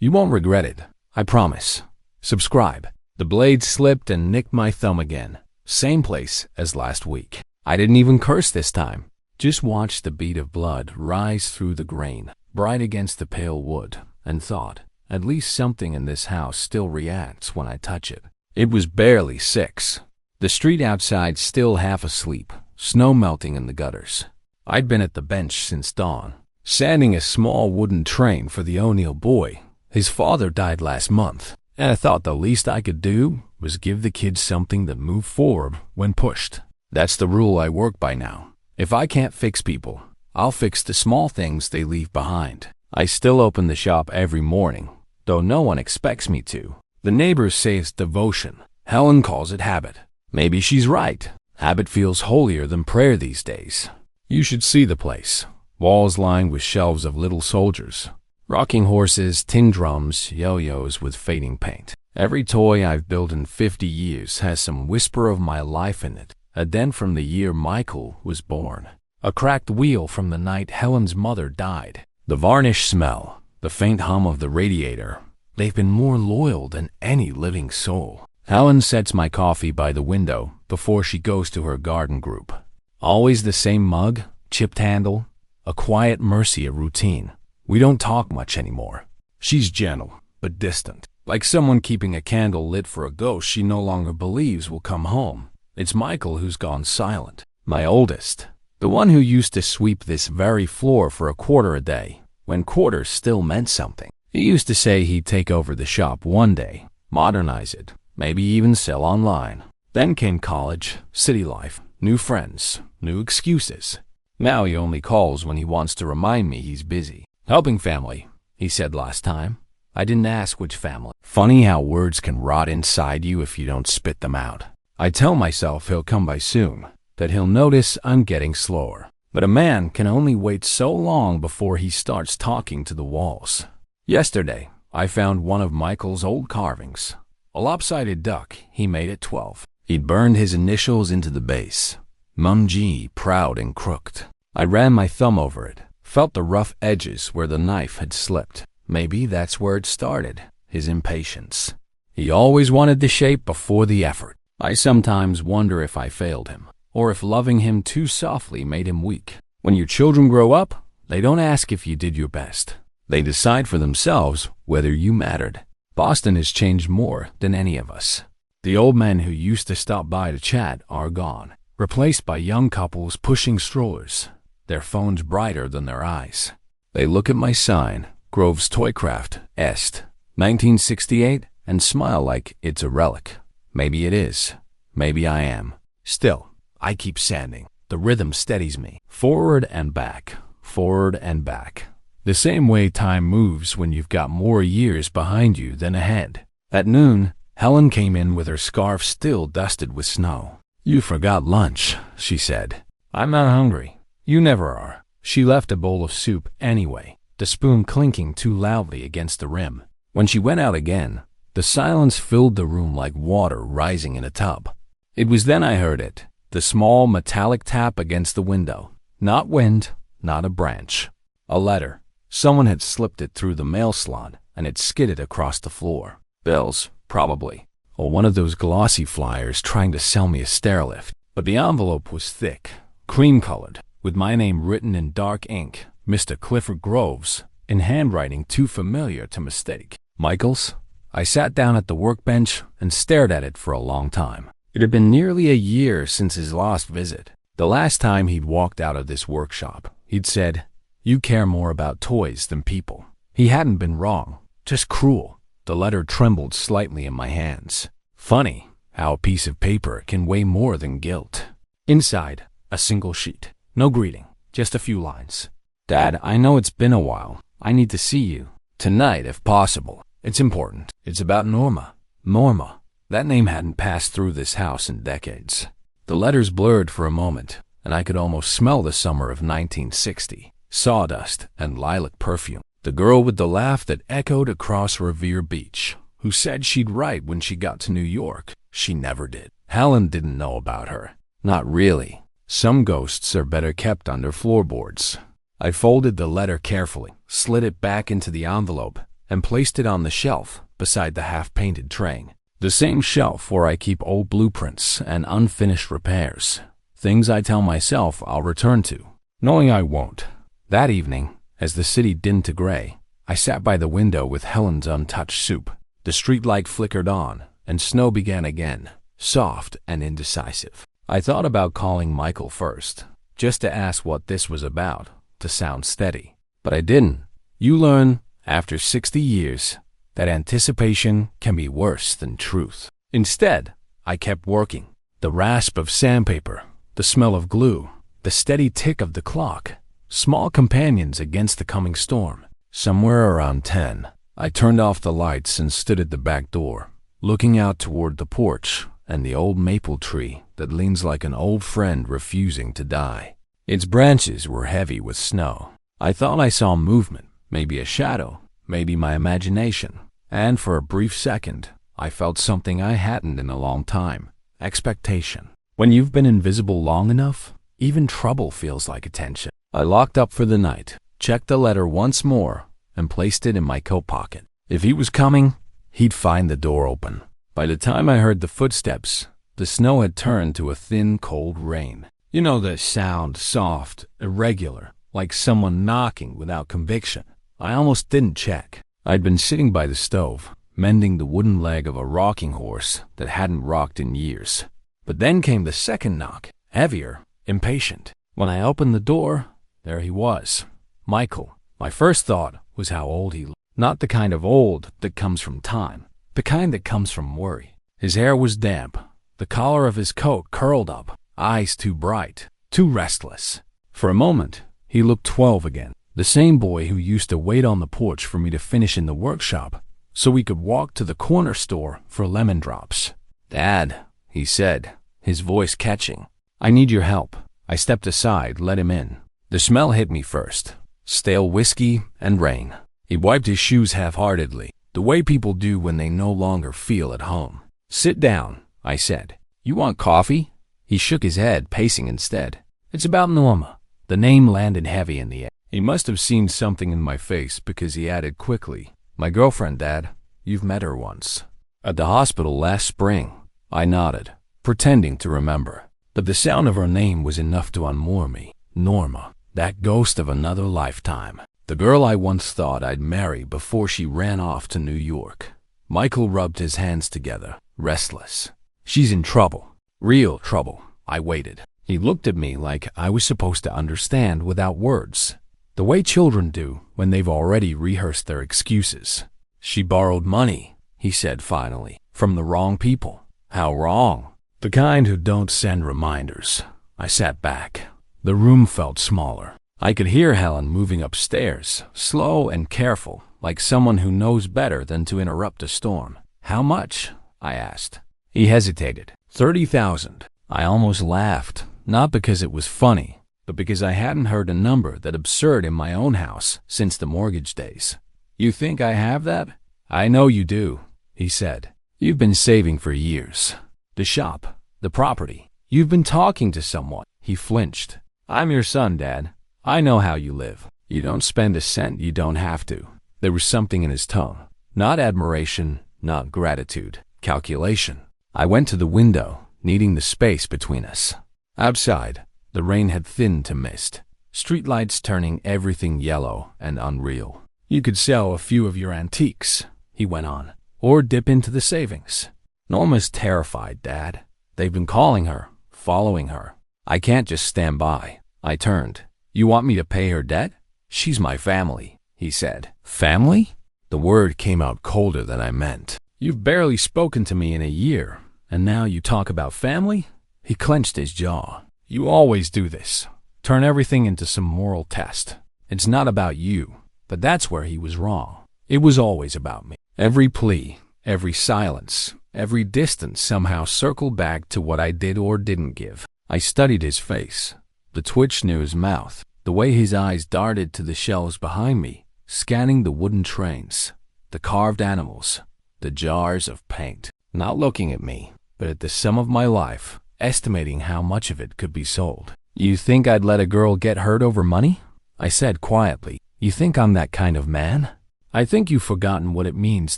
You won't regret it, I promise. Subscribe. The blade slipped and nicked my thumb again. Same place as last week. I didn't even curse this time. Just watched the bead of blood rise through the grain, bright against the pale wood, and thought, at least something in this house still reacts when I touch it. It was barely 6. The street outside still half asleep, snow melting in the gutters. I'd been at the bench since dawn, sanding a small wooden train for the O'Neill boy. His father died last month, and I thought the least I could do was give the kids something that moved forward when pushed. That's the rule I work by now. If I can't fix people, I'll fix the small things they leave behind. I still open the shop every morning, though no one expects me to. The neighbors say it's devotion. Helen calls it habit. Maybe she's right. Habit feels holier than prayer these days. You should see the place. Walls lined with shelves of little soldiers. Rocking horses, tin drums, yo-yos with fading paint. Every toy I've built in 50 years has some whisper of my life in it. A dent from the year Michael was born. A cracked wheel from the night Helen's mother died. The varnish smell, the faint hum of the radiator. They've been more loyal than any living soul. Helen sets my coffee by the window before she goes to her garden group. Always the same mug, chipped handle, a quiet mercy of routine. We don't talk much anymore. She's gentle, but distant, like someone keeping a candle lit for a ghost she no longer believes will come home. It's Michael who's gone silent, my oldest, the one who used to sweep this very floor for a quarter a day, when quarters still meant something. He used to say he'd take over the shop one day, modernize it, maybe even sell online. Then came college, city life, new friends, new excuses. Now he only calls when he wants to remind me he's busy. Helping family, he said last time. I didn't ask which family. Funny how words can rot inside you if you don't spit them out. I tell myself he'll come by soon, that he'll notice I'm getting slower. But a man can only wait so long before he starts talking to the walls. Yesterday, I found one of Michael's old carvings, a lopsided duck he made at 12. He'd burned his initials into the base, Mum-G, proud and crooked. I ran my thumb over it, felt the rough edges where the knife had slipped. Maybe that's where it started, his impatience. He always wanted the shape before the effort. I sometimes wonder if I failed him, or if loving him too softly made him weak. When your children grow up, they don't ask if you did your best. They decide for themselves whether you mattered. Boston has changed more than any of us. The old men who used to stop by to chat are gone, replaced by young couples pushing strollers, their phones brighter than their eyes. They look at my sign, Grove's Toycraft, Est, 1968, and smile like it's a relic. Maybe it is. Maybe I am. Still, I keep sanding. The rhythm steadies me. Forward and back. Forward and back. The same way time moves when you've got more years behind you than ahead. At noon, Helen came in with her scarf still dusted with snow. You forgot lunch, she said. I'm not hungry. You never are. She left a bowl of soup anyway, the spoon clinking too loudly against the rim. When she went out again, the silence filled the room like water rising in a tub. It was then I heard it, the small metallic tap against the window. Not wind, not a branch. A letter. Someone had slipped it through the mail slot and it skidded across the floor. Bills, probably. Or one of those glossy flyers trying to sell me a stairlift. But the envelope was thick, cream-colored, with my name written in dark ink, Mr. Clifford Groves, in handwriting too familiar to mistake. Michael's? I sat down at the workbench and stared at it for a long time. It had been nearly a year since his last visit. The last time he'd walked out of this workshop, he'd said, "You care more about toys than people." He hadn't been wrong, just cruel. The letter trembled slightly in my hands. Funny how a piece of paper can weigh more than guilt. Inside, a single sheet. No greeting, just a few lines. Dad, I know it's been a while. I need to see you. Tonight, if possible. It's important. It's about Norma. Norma. That name hadn't passed through this house in decades. The letters blurred for a moment, and I could almost smell the summer of 1960. Sawdust and lilac perfume. The girl with the laugh that echoed across Revere Beach, who said she'd write when she got to New York. She never did. Helen didn't know about her. Not really. Some ghosts are better kept under floorboards. I folded the letter carefully, slid it back into the envelope, and placed it on the shelf beside the half-painted train. The same shelf where I keep old blueprints and unfinished repairs, things I tell myself I'll return to, knowing I won't. That evening, as the city dinned to gray, I sat by the window with Helen's untouched soup. The streetlight flickered on, and snow began again, soft and indecisive. I thought about calling Michael first, just to ask what this was about, to sound steady. But I didn't. You learn, after 60 years, that anticipation can be worse than truth. Instead, I kept working. The rasp of sandpaper, the smell of glue, the steady tick of the clock, small companions against the coming storm. Somewhere around 10, I turned off the lights and stood at the back door, looking out toward the porch and the old maple tree that leans like an old friend refusing to die. Its branches were heavy with snow. I thought I saw movement, maybe a shadow, maybe my imagination, and for a brief second, I felt something I hadn't in a long time: expectation. When you've been invisible long enough, even trouble feels like attention. I locked up for the night, checked the letter once more, and placed it in my coat pocket. If he was coming, he'd find the door open. By the time I heard the footsteps, the snow had turned to a thin, cold rain. You know the sound, soft, irregular, like someone knocking without conviction. I almost didn't check. I'd been sitting by the stove, mending the wooden leg of a rocking horse that hadn't rocked in years. But then came the second knock, heavier, impatient. When I opened the door, there he was, Michael. My first thought was how old he looked. Not the kind of old that comes from time, the kind that comes from worry. His hair was damp, the collar of his coat curled up, eyes too bright, too restless. For a moment, he looked 12 again. The same boy who used to wait on the porch for me to finish in the workshop so we could walk to the corner store for lemon drops. "Dad," he said, his voice catching. "I need your help." I stepped aside, let him in. The smell hit me first. Stale whiskey and rain. He wiped his shoes half-heartedly, the way people do when they no longer feel at home. "Sit down," I said. "You want coffee?" He shook his head, pacing instead. "It's about Norma." The name landed heavy in the air. He must have seen something in my face because he added quickly, "My girlfriend, Dad. You've met her once." "At the hospital last spring." I nodded, pretending to remember. But the sound of her name was enough to unmoor me. Norma, that ghost of another lifetime. The girl I once thought I'd marry before she ran off to New York. Michael rubbed his hands together, restless. "She's in trouble. Real trouble." I waited. He looked at me like I was supposed to understand without words, the way children do when they've already rehearsed their excuses. "She borrowed money," he said finally, "from the wrong people." "How wrong?" "The kind who don't send reminders." I sat back. The room felt smaller. I could hear Helen moving upstairs, slow and careful, like someone who knows better than to interrupt a storm. "How much?" I asked. He hesitated. 30,000. I almost laughed, not because it was funny, but because I hadn't heard a number that absurd in my own house since the mortgage days. "You think I have that?" "I know you do," he said. "You've been saving for years. The shop, the property. You've been talking to someone." He flinched. "I'm your son, Dad. I know how you live. You don't spend a cent you don't have to." There was something in his tone. Not admiration, not gratitude. Calculation. I went to the window, needing the space between us. Outside, the rain had thinned to mist, streetlights turning everything yellow and unreal. "You could sell a few of your antiques," he went on, "or dip into the savings." "Norma's terrified, Dad. They've been calling her, following her. I can't just stand by." I turned. "You want me to pay her debt?" "She's my family," he said. "Family?" The word came out colder than I meant. "You've barely spoken to me in a year, and now you talk about family?" He clenched his jaw. "You always do this. Turn everything into some moral test. It's not about you." But that's where he was wrong. It was always about me. Every plea, every silence, every distance somehow circled back to what I did or didn't give. I studied his face, the twitch near his mouth, the way his eyes darted to the shelves behind me, scanning the wooden trains, the carved animals, the jars of paint, not looking at me, but at the sum of my life, estimating how much of it could be sold. "You think I'd let a girl get hurt over money?" I said quietly. "You think I'm that kind of man?" I think you've forgotten what it means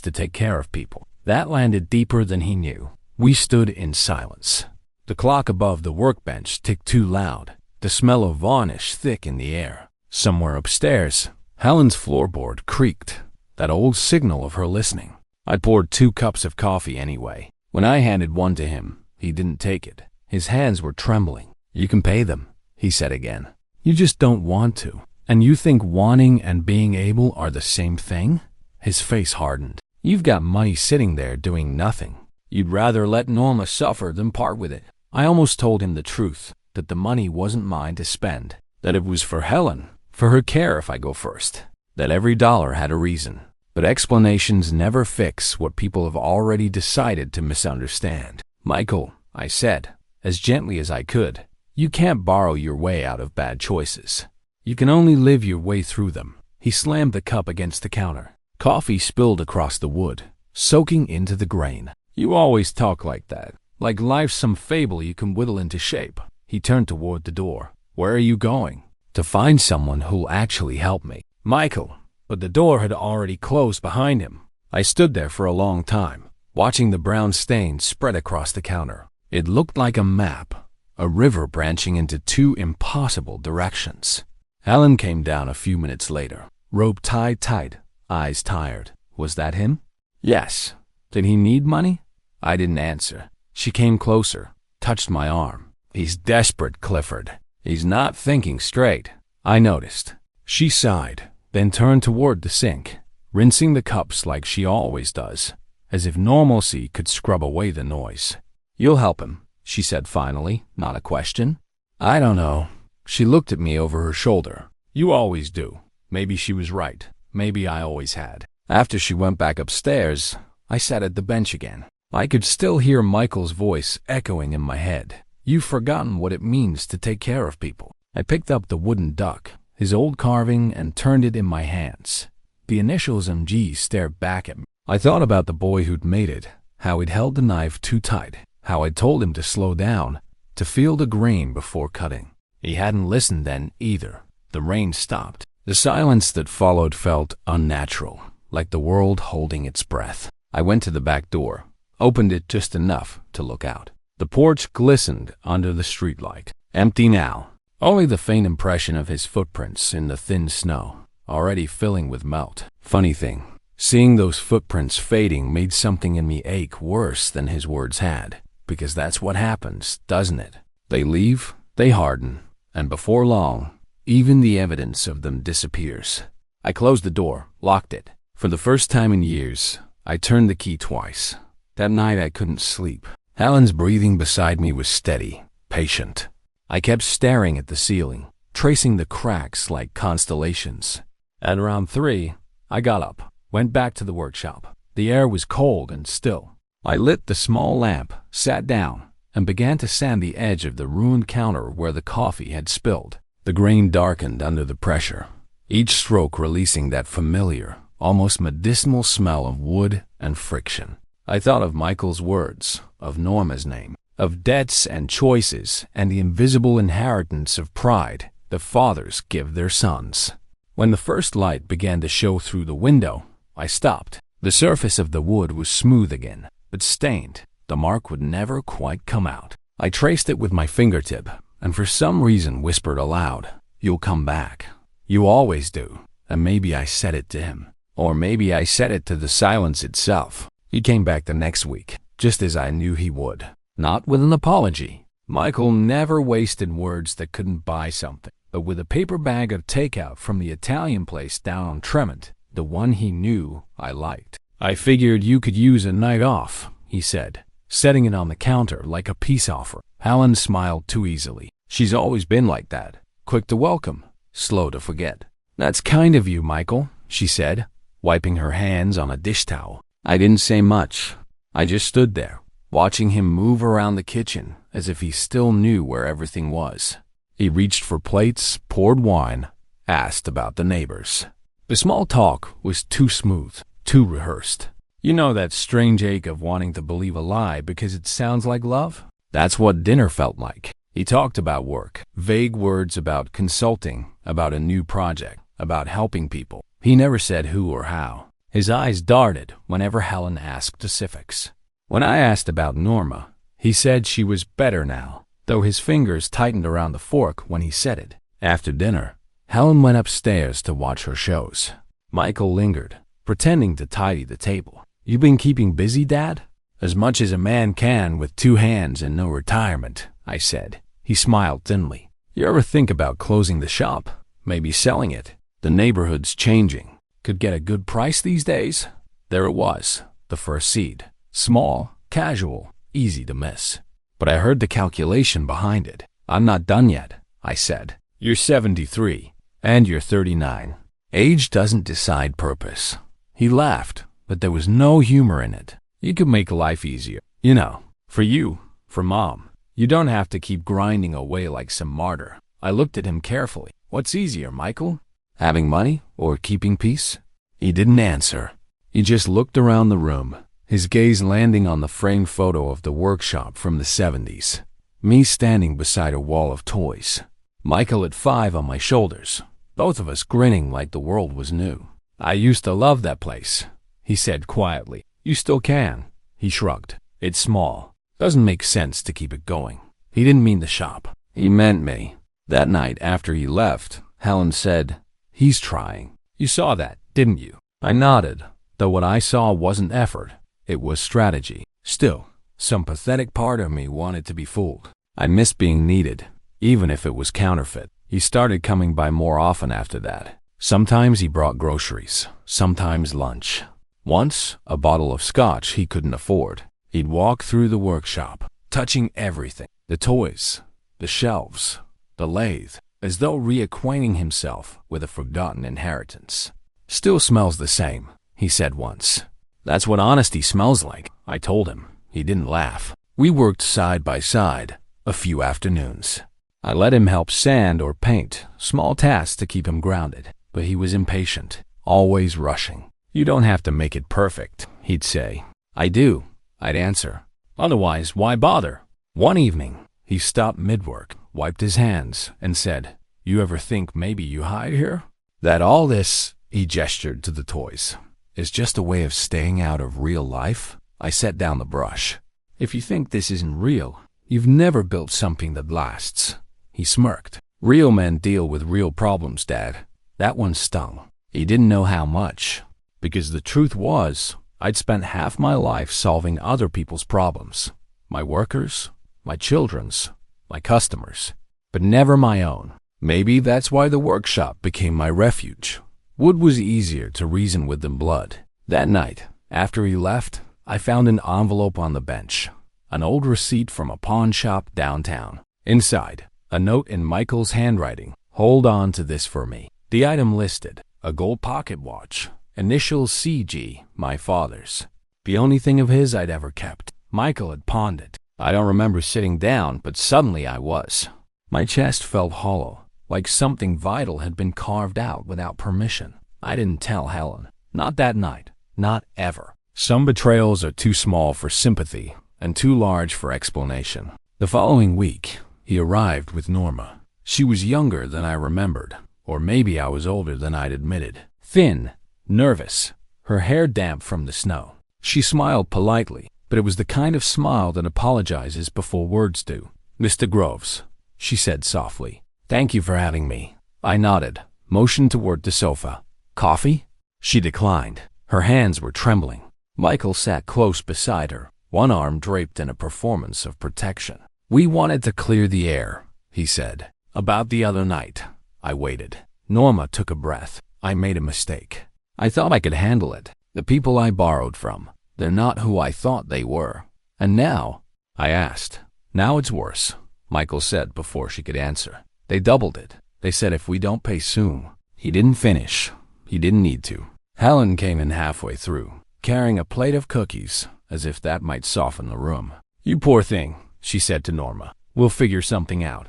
to take care of people. That landed deeper than he knew. We stood in silence. The clock above the workbench ticked too loud, the smell of varnish thick in the air. Somewhere upstairs, Helen's floorboard creaked, that old signal of her listening. I poured 2 cups of coffee anyway. When I handed one to him, he didn't take it. His hands were trembling. "You can pay them," he said again. "You just don't want to. And you think wanting and being able are the same thing?" His face hardened. "You've got money sitting there doing nothing. You'd rather let Norma suffer than part with it." I almost told him the truth, that the money wasn't mine to spend, that it was for Helen, for her care if I go first, that every dollar had a reason. But explanations never fix what people have already decided to misunderstand. "Michael," I said, as gently as I could, "you can't borrow your way out of bad choices. You can only live your way through them." He slammed the cup against the counter. Coffee spilled across the wood, soaking into the grain. "You always talk like that, like life's some fable you can whittle into shape." He turned toward the door. "Where are you going?" "To find someone who'll actually help me." "Michael." But the door had already closed behind him. I stood there for a long time, watching the brown stains spread across the counter. It looked like a map, a river branching into 2 impossible directions. Helen came down a few minutes later, robe tied tight, eyes tired. Was that him? Yes. Did he need money? I didn't answer. She came closer, touched my arm. "He's desperate, Clifford. He's not thinking straight." I noticed. She sighed, then turned toward the sink, rinsing the cups like she always does, as if normalcy could scrub away the noise. "You'll help him," she said finally, not a question. "I don't know." She looked at me over her shoulder. "You always do." Maybe she was right. Maybe I always had. After she went back upstairs, I sat at the bench again. I could still hear Michael's voice echoing in my head. "You've forgotten what it means to take care of people." I picked up the wooden duck, his old carving, and turned it in my hands. The initials MG stared back at me. I thought about the boy who'd made it, how he'd held the knife too tight, how I'd told him to slow down, to feel the grain before cutting. He hadn't listened then either. The rain stopped. The silence that followed felt unnatural, like the world holding its breath. I went to the back door, opened it just enough to look out. The porch glistened under the streetlight. Empty now. Only the faint impression of his footprints in the thin snow, already filling with melt. Funny thing, seeing those footprints fading made something in me ache worse than his words had, because that's what happens, doesn't it? They leave, they harden, and before long, even the evidence of them disappears. I closed the door, locked it. For the first time in years, I turned the key twice. That night I couldn't sleep. Helen's breathing beside me was steady, patient. I kept staring at the ceiling, tracing the cracks like constellations. At around 3, I got up, went back to the workshop. The air was cold and still. I lit the small lamp, sat down, and began to sand the edge of the ruined counter where the coffee had spilled. The grain darkened under the pressure, each stroke releasing that familiar, almost medicinal smell of wood and friction. I thought of Michael's words, of Norma's name, of debts and choices and the invisible inheritance of pride that fathers give their sons. When the first light began to show through the window, I stopped. The surface of the wood was smooth again, but stained. The mark would never quite come out. I traced it with my fingertip, and for some reason whispered aloud, "You'll come back. You always do." And maybe I said it to him. Or maybe I said it to the silence itself. He came back the next week, just as I knew he would. Not with an apology. Michael never wasted words that couldn't buy something, but with a paper bag of takeout from the Italian place down on Tremont, the one he knew I liked. "I figured you could use a night off," he said, setting it on the counter like a peace offer. Helen smiled too easily. She's always been like that, quick to welcome, slow to forget. "That's kind of you, Michael," she said, wiping her hands on a dish towel. I didn't say much. I just stood there, watching him move around the kitchen as if he still knew where everything was. He reached for plates, poured wine, asked about the neighbors. The small talk was too smooth, too rehearsed. You know that strange ache of wanting to believe a lie because it sounds like love? That's what dinner felt like. He talked about work, vague words about consulting, about a new project. about helping people. He never said who or how. His eyes darted whenever Helen asked specifics. When I asked about Norma, he said she was better now, though his fingers tightened around the fork when he said it. After dinner, Helen went upstairs to watch her shows. Michael lingered, pretending to tidy the table. "You been keeping busy, Dad?" "As much as a man can with 2 hands and no retirement," I said. He smiled thinly. "You ever think about closing the shop? Maybe selling it? The neighborhood's changing. Could get a good price these days." There it was, the first seed. Small, casual, easy to miss. But I heard the calculation behind it. "I'm not done yet," I said. "You're 73, and you're 39. Age doesn't decide purpose." He laughed, but there was no humor in it. "You could make life easier. You know, for you, for Mom. You don't have to keep grinding away like some martyr." I looked at him carefully. "What's easier, Michael? Having money or keeping peace?" He didn't answer. He just looked around the room, his gaze landing on the framed photo of the workshop from the 70s. Me standing beside a wall of toys. Michael at 5 on my shoulders, both of us grinning like the world was new. "I used to love that place," he said quietly. "You still can." He shrugged. "It's small. Doesn't make sense to keep it going." He didn't mean the shop. He meant me. That night after he left, Helen said, "He's trying. You saw that, didn't you?" I nodded, though what I saw wasn't effort. It was strategy. Still, some pathetic part of me wanted to be fooled. I missed being needed, even if it was counterfeit. He started coming by more often after that. Sometimes he brought groceries, sometimes lunch. Once, a bottle of scotch he couldn't afford. He'd walk through the workshop, touching everything. The toys, the shelves, the lathe, as though reacquainting himself with a forgotten inheritance. "Still smells the same," he said once. "That's what honesty smells like," I told him. He didn't laugh. We worked side by side, a few afternoons. I let him help sand or paint, small tasks to keep him grounded. But he was impatient, always rushing. "You don't have to make it perfect," he'd say. "I do," I'd answer. "Otherwise, why bother?" One evening, he stopped mid-work, wiped his hands, and said, "You ever think maybe you hide here? That all this," he gestured to the toys, "is just a way of staying out of real life?" I set down the brush. "If you think this isn't real, you've never built something that lasts." He smirked. "Real men deal with real problems, Dad." That one stung. He didn't know how much. Because the truth was, I'd spent half my life solving other people's problems. My workers, my children's, my customers, but never my own. Maybe that's why the workshop became my refuge. Wood was easier to reason with than blood. That night, after he left, I found an envelope on the bench, an old receipt from a pawn shop downtown. Inside, a note in Michael's handwriting. "Hold on to this for me." The item listed, a gold pocket watch, initials CG, my father's. The only thing of his I'd ever kept. Michael had pawned it. I don't remember sitting down, but suddenly I was. My chest felt hollow, like something vital had been carved out without permission. I didn't tell Helen. Not that night. Not ever. Some betrayals are too small for sympathy and too large for explanation. The following week, he arrived with Norma. She was younger than I remembered, or maybe I was older than I'd admitted. Thin, nervous, her hair damp from the snow. She smiled politely, but it was the kind of smile that apologizes before words do. "Mr. Groves," she said softly. "Thank you for having me." I nodded, motioned toward the sofa. "Coffee?" She declined. Her hands were trembling. Michael sat close beside her, one arm draped in a performance of protection. "We wanted to clear the air," he said. "About the other night." I waited. Norma took a breath. "I made a mistake. I thought I could handle it. The people I borrowed from, they're not who I thought they were. And now?" I asked. "Now it's worse," Michael said before she could answer. "They doubled it. They said if we don't pay soon." He didn't finish. He didn't need to. Helen came in halfway through, carrying a plate of cookies, as if that might soften the room. "You poor thing," she said to Norma. "We'll figure something out.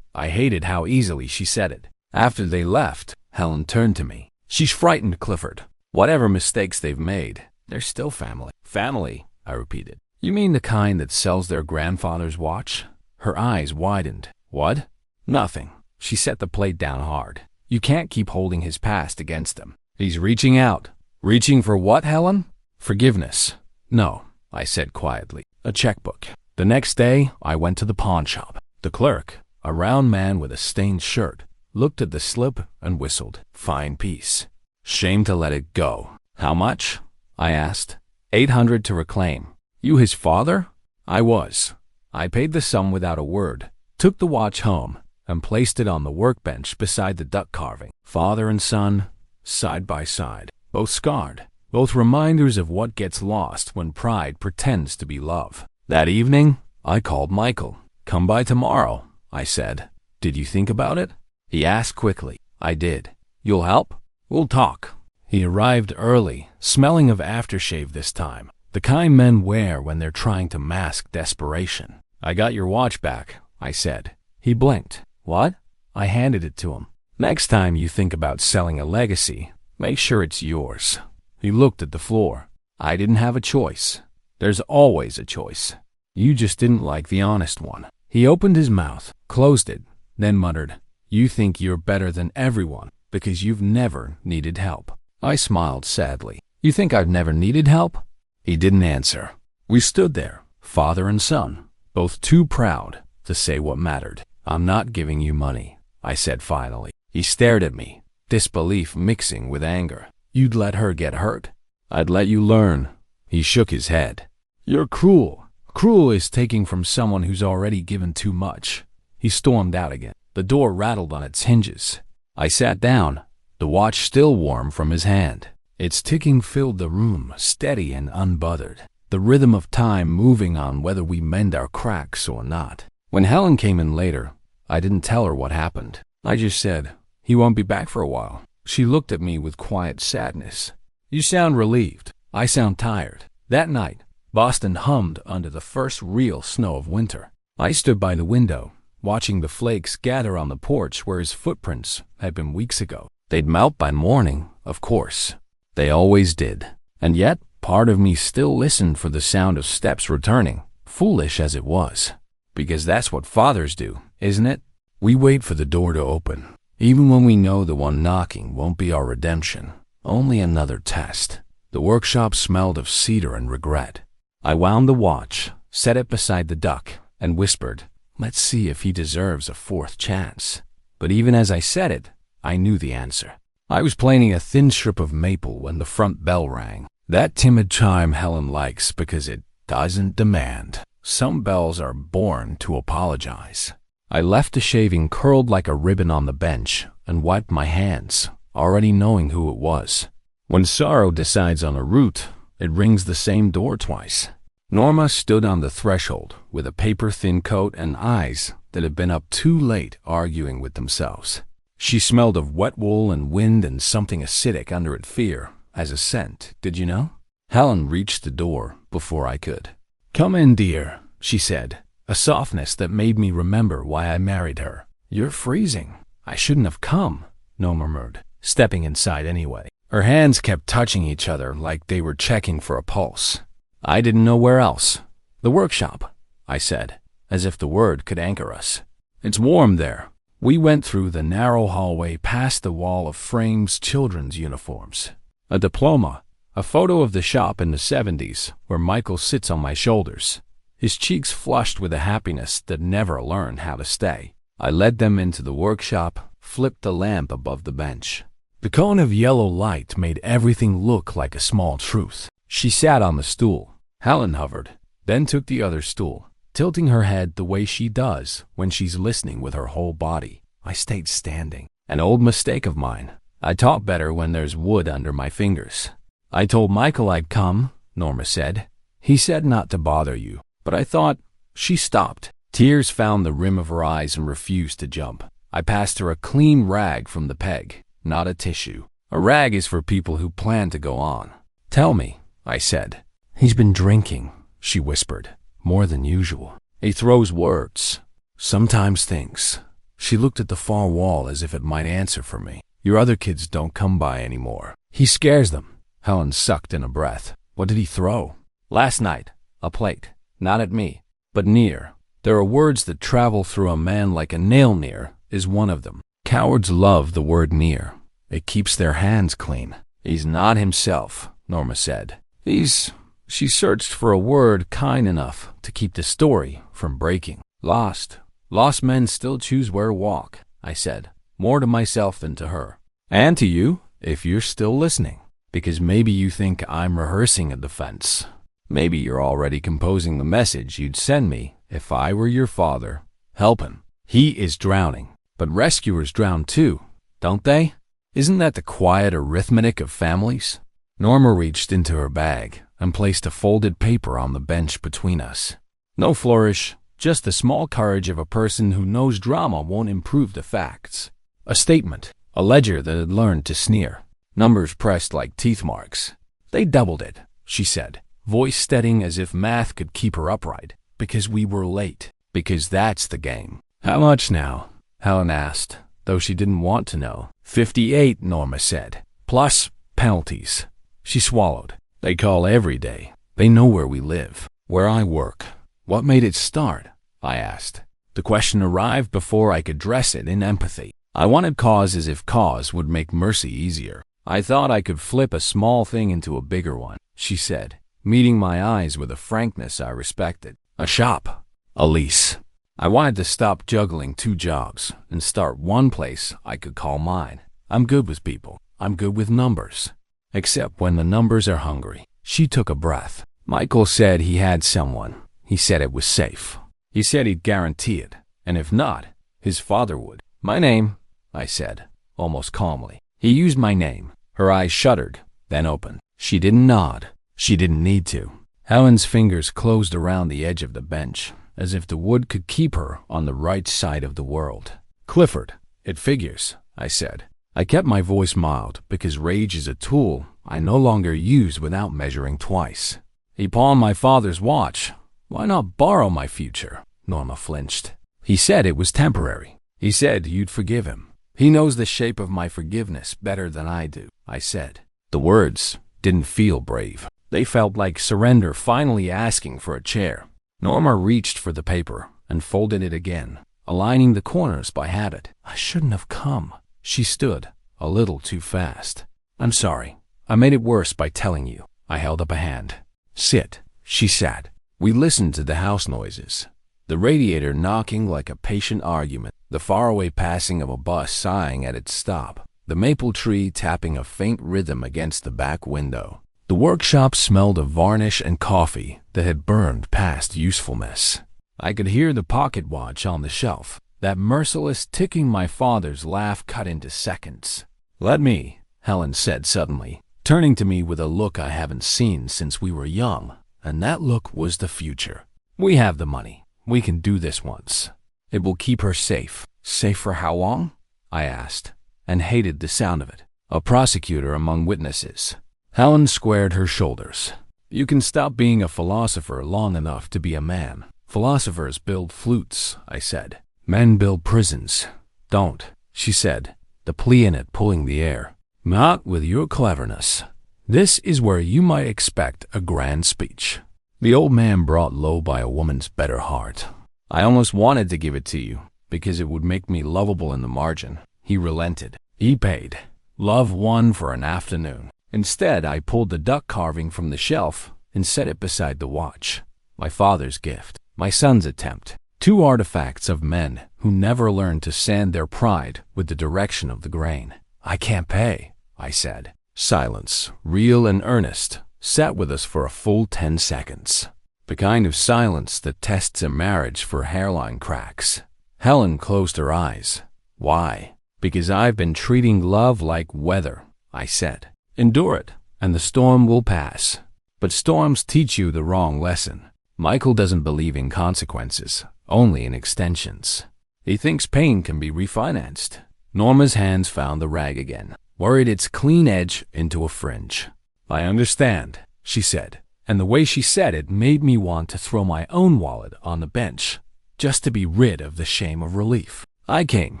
I hated how easily she said it. After they left, Helen turned to me. "She's frightened, Clifford. Whatever mistakes they've made, they're still family." "Family," I repeated. "You mean the kind that sells their grandfather's watch?" Her eyes widened. "What?" "Nothing." She set the plate down hard. You can't keep holding his past against him. He's reaching out. Reaching for what, Helen? Forgiveness. No, I said quietly. A checkbook. The next day, I went to the pawn shop. The clerk, a round man with a stained shirt, looked at the slip and whistled. Fine piece. Shame to let it go. How much? I asked. 800 to reclaim. You his father? I was. I paid the sum without a word, took the watch home, and placed it on the workbench beside the duck carving. Father and son, side by side, both scarred, both reminders of what gets lost when pride pretends to be love. That evening, I called Michael. Come by tomorrow, I said. Did you think about it? He asked quickly. I did. You'll help? We'll talk. He arrived early, smelling of aftershave this time, the kind men wear when they're trying to mask desperation. I got your watch back, I said. He blinked. What? I handed it to him. Next time you think about selling a legacy, make sure it's yours. He looked at the floor. I didn't have a choice. There's always a choice. You just didn't like the honest one. He opened his mouth, closed it, then muttered, You think you're better than everyone because you've never needed help. I smiled sadly. You think I've never needed help? He didn't answer. We stood there, father and son, both too proud to say what mattered. I'm not giving you money, I said finally. He stared at me, disbelief mixing with anger. You'd let her get hurt? I'd let you learn. He shook his head. You're cruel. Cruel is taking from someone who's already given too much. He stormed out again. The door rattled on its hinges. I sat down, the watch still warm from his hand. Its ticking filled the room, steady and unbothered, the rhythm of time moving on whether we mend our cracks or not. When Helen came in later, I didn't tell her what happened. I just said, He won't be back for a while. She looked at me with quiet sadness. You sound relieved. I sound tired. That night, Boston hummed under the first real snow of winter. I stood by the window, watching the flakes gather on the porch where his footprints had been weeks ago. They'd melt by morning, of course. They always did. And yet, part of me still listened for the sound of steps returning, foolish as it was. Because that's what fathers do, isn't it? We wait for the door to open, even when we know the one knocking won't be our redemption, only another test. The workshop smelled of cedar and regret. I wound the watch, set it beside the duck, and whispered, Let's see if he deserves a fourth chance. But even as I said it, I knew the answer. I was planing a thin strip of maple when the front bell rang. That timid chime Helen likes because it doesn't demand. Some bells are born to apologize. I left the shaving curled like a ribbon on the bench and wiped my hands, already knowing who it was. When sorrow decides on a route, it rings the same door twice. Norma stood on the threshold with a paper-thin coat and eyes that had been up too late arguing with themselves. She smelled of wet wool and wind and something acidic under it fear as a scent, did you know? Helen reached the door before I could. Come in, dear, she said, a softness that made me remember why I married her. You're freezing. I shouldn't have come, Norma murmured, stepping inside anyway. Her hands kept touching each other like they were checking for a pulse. I didn't know where else. The workshop, I said, as if the word could anchor us. It's warm there. We went through the narrow hallway past the wall of frames children's uniforms. A diploma, a photo of the shop in the 70s where Michael sits on my shoulders, his cheeks flushed with a happiness that never learned how to stay. I led them into the workshop, flipped the lamp above the bench. The cone of yellow light made everything look like a small truth. She sat on the stool. Helen hovered, then took the other stool, tilting her head the way she does when she's listening with her whole body. I stayed standing. An old mistake of mine. I talk better when there's wood under my fingers. I told Michael I'd come, Norma said. He said not to bother you, but I thought. She stopped. Tears found the rim of her eyes and refused to jump. I passed her a clean rag from the peg, not a tissue. A rag is for people who plan to go on. Tell me, I said. He's been drinking, she whispered, more than usual. He throws words, sometimes thinks. She looked at the far wall as if it might answer for me. Your other kids don't come by anymore. He scares them. Helen sucked in a breath. What did he throw? Last night, a plate. Not at me, but near. There are words that travel through a man like a nail near is one of them. Cowards love the word near. It keeps their hands clean. He's not himself, Norma said. She searched for a word kind enough to keep the story from breaking. Lost. Lost men still choose where to walk, I said, more to myself than to her. And to you, if you're still listening, because maybe you think I'm rehearsing a defense. Maybe you're already composing the message you'd send me if I were your father. Help him. He is drowning. But rescuers drown too, don't they? Isn't that the quiet arithmetic of families? Norma reached into her bag and placed a folded paper on the bench between us. No flourish, just the small courage of a person who knows drama won't improve the facts. A statement, a ledger that had learned to sneer. Numbers pressed like teeth marks. They doubled it, she said, voice steadying as if math could keep her upright. Because we were late. Because that's the game. How much now? Helen asked, though she didn't want to know. 58, Norma said. Plus penalties. She swallowed. They call every day. They know where we live, where I work. What made it start? I asked. The question arrived before I could dress it in empathy. I wanted cause as if cause would make mercy easier. I thought I could flip a small thing into a bigger one, she said, meeting my eyes with a frankness I respected. A shop. A lease. I wanted to stop juggling 2 jobs and start one place I could call mine. I'm good with people. I'm good with numbers. Except when the numbers are hungry. She took a breath. Michael said he had someone. He said it was safe. He said he'd guarantee it. And if not, his father would. My name, I said, almost calmly. He used my name. Her eyes shuddered, then opened. She didn't nod. She didn't need to. Helen's fingers closed around the edge of the bench, as if the wood could keep her on the right side of the world. Clifford, it figures, I said. I kept my voice mild because rage is a tool I no longer use without measuring twice. He pawned my father's watch. Why not borrow my future? Norma flinched. He said it was temporary. He said you'd forgive him. He knows the shape of my forgiveness better than I do, I said. The words didn't feel brave. They felt like surrender finally asking for a chair. Norma reached for the paper and folded it again, aligning the corners by habit. I shouldn't have come. She stood, a little too fast. I'm sorry. I made it worse by telling you. I held up a hand. Sit. She sat. We listened to the house noises. The radiator knocking like a patient argument. The faraway passing of a bus sighing at its stop. The maple tree tapping a faint rhythm against the back window. The workshop smelled of varnish and coffee that had burned past usefulness. I could hear the pocket watch on the shelf, that merciless ticking my father's laugh cut into seconds. Let me, Helen said suddenly, turning to me with a look I haven't seen since we were young, and that look was the future. We have the money. We can do this once. It will keep her safe. Safe for how long? I asked, and hated the sound of it. A prosecutor among witnesses. Helen squared her shoulders. You can stop being a philosopher long enough to be a man. Philosophers build flutes, I said. Men build prisons. Don't, she said, the plea in it pulling the air. Not with your cleverness. This is where you might expect a grand speech. The old man brought low by a woman's better heart. I almost wanted to give it to you, because it would make me lovable in the margin. He relented. He paid. Love won for an afternoon. Instead, I pulled the duck carving from the shelf and set it beside the watch. My father's gift. My son's attempt. 2 artifacts of men who never learned to sand their pride with the direction of the grain. I can't pay, I said. Silence, real and earnest, sat with us for a full 10 seconds. The kind of silence that tests a marriage for hairline cracks. Helen closed her eyes. Why? Because I've been treating love like weather, I said. Endure it, and the storm will pass. But storms teach you the wrong lesson. Michael doesn't believe in consequences, only in extensions. He thinks pain can be refinanced. Norma's hands found the rag again, worried its clean edge into a fringe. I understand, she said, and the way she said it made me want to throw my own wallet on the bench, just to be rid of the shame of relief. I came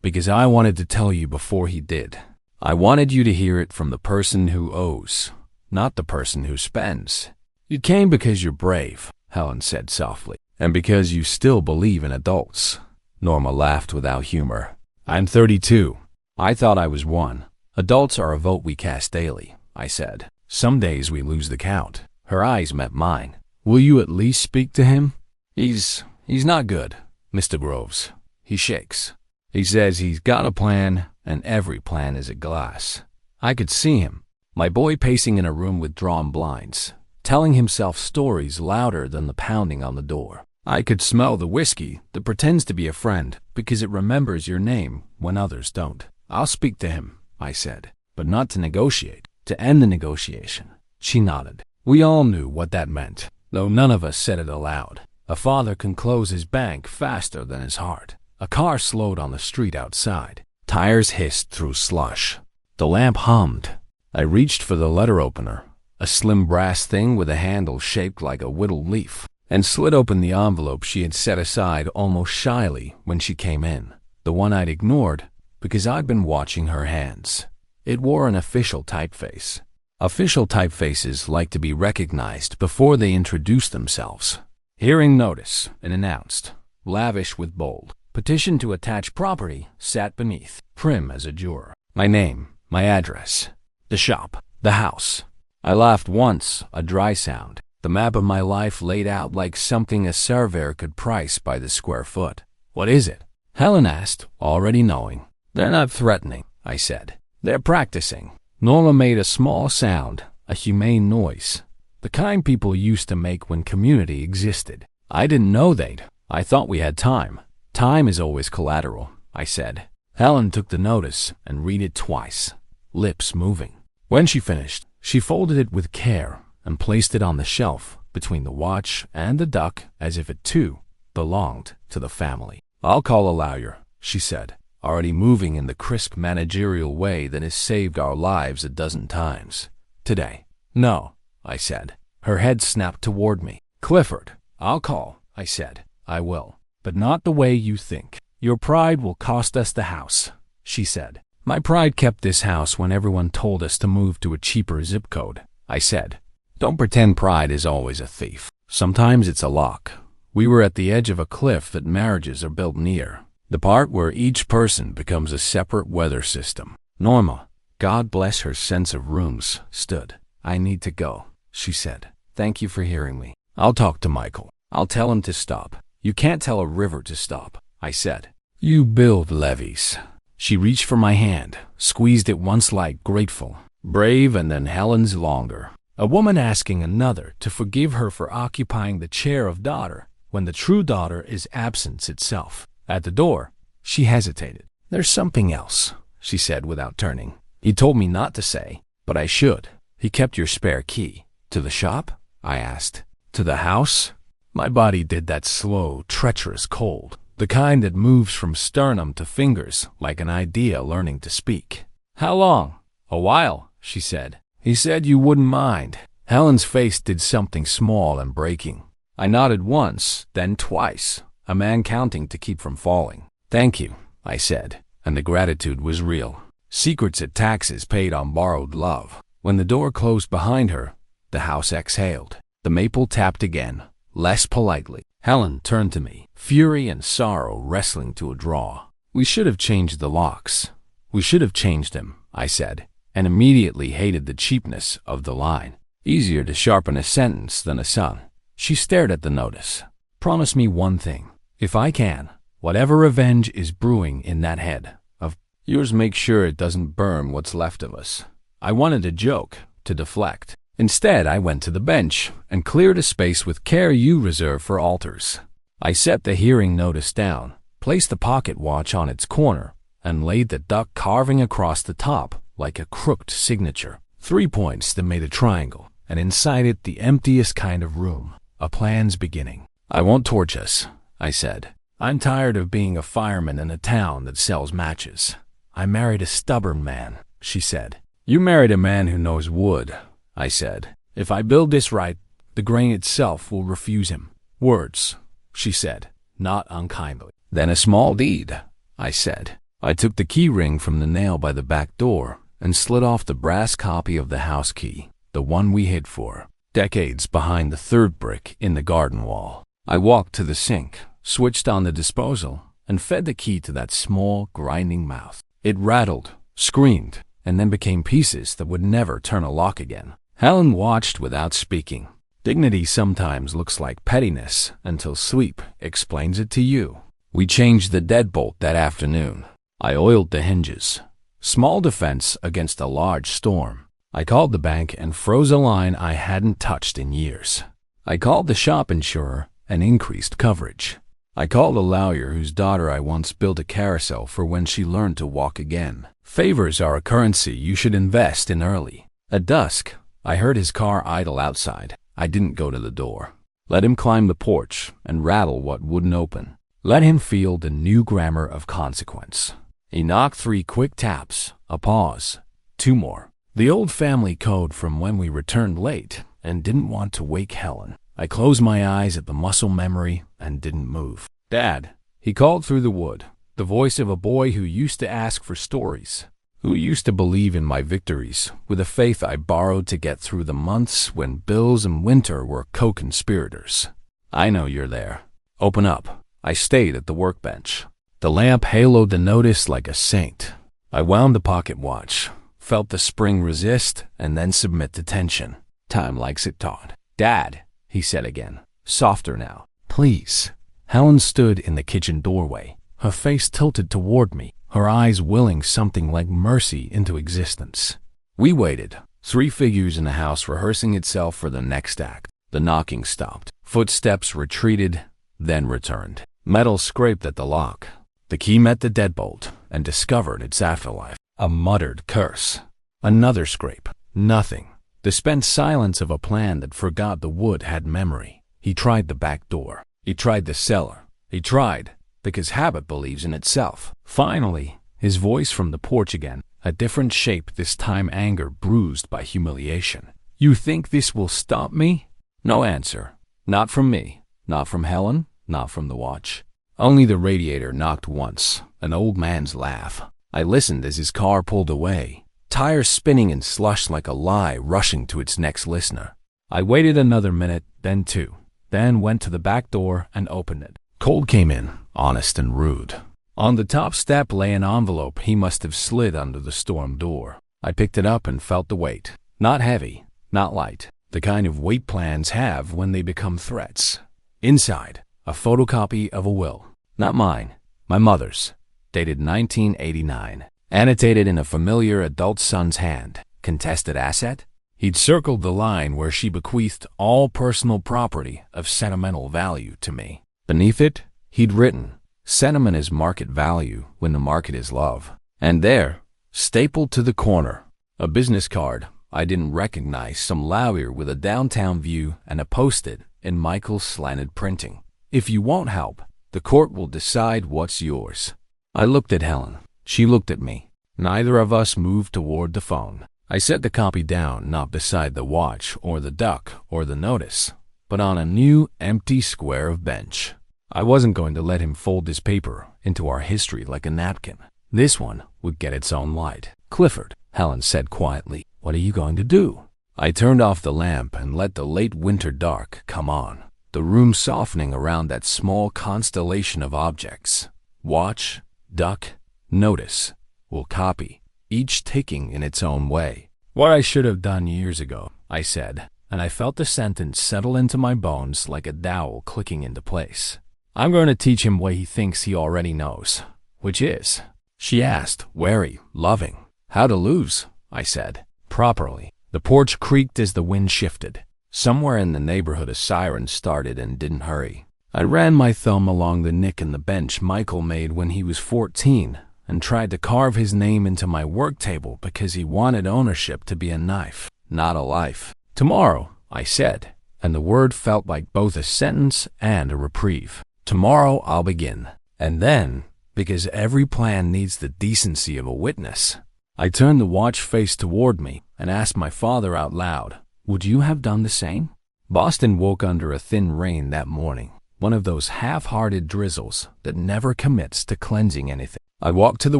because I wanted to tell you before he did. I wanted you to hear it from the person who owes, not the person who spends. You came because you're brave, Helen said softly, and because you still believe in adults. Norma laughed without humor. I'm 32. I thought I was one. Adults are a vote we cast daily, I said. Some days we lose the count. Her eyes met mine. Will you at least speak to him? He's not good, Mr. Groves. He shakes. He says he's got a plan, and every plan is a glass. I could see him, my boy pacing in a room with drawn blinds, telling himself stories louder than the pounding on the door. I could smell the whiskey that pretends to be a friend because it remembers your name when others don't. I'll speak to him, I said, but not to negotiate, to end the negotiation. She nodded. We all knew what that meant, though none of us said it aloud. A father can close his bank faster than his heart. A car slowed on the street outside. Tires hissed through slush. The lamp hummed. I reached for the letter opener, a slim brass thing with a handle shaped like a whittled leaf, and slid open the envelope she had set aside almost shyly when she came in, the one I'd ignored because I'd been watching her hands. It wore an official typeface. Official typefaces like to be recognized before they introduce themselves. Hearing notice, it announced, lavish with bold. Petition to attach property sat beneath, prim as a juror. My name, my address, the shop, the house. I laughed once, a dry sound. The map of my life laid out like something a surveyor could price by the square foot. What is it? Helen asked, already knowing. They're not threatening, I said. They're practicing. Norma made a small sound, a humane noise, the kind people used to make when community existed. I didn't know they'd. I thought we had time. Time is always collateral, I said. Helen took the notice and read it twice, lips moving. When she finished, she folded it with care and placed it on the shelf between the watch and the duck as if it, too, belonged to the family. I'll call a lawyer, she said, already moving in the crisp managerial way that has saved our lives a dozen times. Today. No, I said. Her head snapped toward me. Clifford, I'll call, I said. I will. But not the way you think. Your pride will cost us the house, she said. My pride kept this house when everyone told us to move to a cheaper zip code, I said. Don't pretend pride is always a thief. Sometimes it's a lock. We were at the edge of a cliff that marriages are built near, the part where each person becomes a separate weather system. Norma, God bless her sense of rooms, stood. I need to go, she said. Thank you for hearing me. I'll talk to Michael. I'll tell him to stop. You can't tell a river to stop, I said. You build levees. She reached for my hand, squeezed it once like grateful, brave, and then Helen's longer. A woman asking another to forgive her for occupying the chair of daughter when the true daughter is absence itself. At the door, she hesitated. There's something else, she said without turning. He told me not to say, but I should. He kept your spare key. To the shop? I asked. To the house? My body did that slow, treacherous cold, the kind that moves from sternum to fingers like an idea learning to speak. How long? A while, she said. He said you wouldn't mind. Helen's face did something small and breaking. I nodded once, then twice, a man counting to keep from falling. Thank you, I said, and the gratitude was real. Secrets at taxes paid on borrowed love. When the door closed behind her, the house exhaled. The maple tapped again, less politely. Helen turned to me, fury and sorrow wrestling to a draw. We should have changed the locks. We should have changed them, I said, and immediately hated the cheapness of the line. Easier to sharpen a sentence than a son. She stared at the notice. Promise me one thing. If I can, whatever revenge is brewing in that head of yours, make sure it doesn't burn what's left of us. I wanted to joke, to deflect. Instead, I went to the bench and cleared a space with care you reserve for altars. I set the hearing notice down, placed the pocket watch on its corner, and laid the duck carving across the top like a crooked signature. 3 points that made a triangle, and inside it the emptiest kind of room, a plan's beginning. I won't torch us, I said. I'm tired of being a fireman in a town that sells matches. I married a stubborn man, she said. You married a man who knows wood, I said. If I build this right, the grain itself will refuse him. Words, she said, not unkindly. Then a small deed, I said. I took the key ring from the nail by the back door and slid off the brass copy of the house key, the one we hid for, decades behind the third brick in the garden wall. I walked to the sink, switched on the disposal, and fed the key to that small, grinding mouth. It rattled, screamed, and then became pieces that would never turn a lock again. Helen watched without speaking. Dignity sometimes looks like pettiness until sleep explains it to you. We changed the deadbolt that afternoon. I oiled the hinges. Small defense against a large storm. I called the bank and froze a line I hadn't touched in years. I called the shop insurer and increased coverage. I called a lawyer whose daughter I once built a carousel for when she learned to walk again. Favors are a currency you should invest in early. At dusk, I heard his car idle outside. I didn't go to the door. Let him climb the porch and rattle what wouldn't open. Let him feel the new grammar of consequence. He knocked 3 quick taps, a pause, 2 more. The old family code from when we returned late and didn't want to wake Helen. I closed my eyes at the muscle memory and didn't move. "Dad," he called through the wood, the voice of a boy who used to ask for stories, who used to believe in my victories with a faith I borrowed to get through the months when bills and winter were co-conspirators. "I know you're there. Open up." I stayed at the workbench. The lamp haloed the notice like a saint. I wound the pocket watch, felt the spring resist, and then submit to tension. Time likes it taut. "Dad," he said again, softer now. "Please." Helen stood in the kitchen doorway, her face tilted toward me, her eyes willing something like mercy into existence. We waited, 3 figures in the house rehearsing itself for the next act. The knocking stopped. Footsteps retreated, then returned. Metal scraped at the lock. The key met the deadbolt and discovered its afterlife. A muttered curse. Another scrape. Nothing. The spent silence of a plan that forgot the wood had memory. He tried the back door. He tried the cellar. He tried, because habit believes in itself. Finally, his voice from the porch again, a different shape, this time anger bruised by humiliation. "You think this will stop me?" No answer. Not from me. Not from Helen. Not from the watch. Only the radiator knocked once, an old man's laugh. I listened as his car pulled away, tires spinning in slush like a lie rushing to its next listener. I waited another minute, then 2, then went to the back door and opened it. Cold came in, honest and rude. On the top step lay an envelope he must have slid under the storm door. I picked it up and felt the weight. Not heavy, not light, the kind of weight plans have when they become threats. Inside, a photocopy of a will. Not mine, my mother's, dated 1989, annotated in a familiar adult son's hand. Contested asset? He'd circled the line where she bequeathed all personal property of sentimental value to me. Beneath it, he'd written, "Sentiment is market value when the market is love." And there, stapled to the corner, a business card I didn't recognize, some lawyer with a downtown view and a post-it in Michael's slanted printing. "If you won't help, the court will decide what's yours." I looked at Helen. She looked at me. Neither of us moved toward the phone. I set the copy down, not beside the watch or the duck or the notice, but on a new, empty square of bench. I wasn't going to let him fold this paper into our history like a napkin. This one would get its own light. "Clifford," Helen said quietly, "what are you going to do?" I turned off the lamp and let the late winter dark come on, the room softening around that small constellation of objects. Watch, duck, notice, will copy, each ticking in its own way. "What I should have done years ago," I said, and I felt the sentence settle into my bones like a dowel clicking into place. "I'm going to teach him what he thinks he already knows." "Which is?" she asked, wary, loving. "How to lose," I said. "Properly." The porch creaked as the wind shifted. Somewhere in the neighborhood a siren started and didn't hurry. I ran my thumb along the nick in the bench Michael made when he was 14 and tried to carve his name into my work table because he wanted ownership to be a knife, not a life. "Tomorrow," I said, and the word felt like both a sentence and a reprieve. "Tomorrow I'll begin." And then, because every plan needs the decency of a witness, I turned the watch face toward me and asked my father out loud, "Would you have done the same?" Boston woke under a thin rain that morning, one of those half-hearted drizzles that never commits to cleansing anything. I walked to the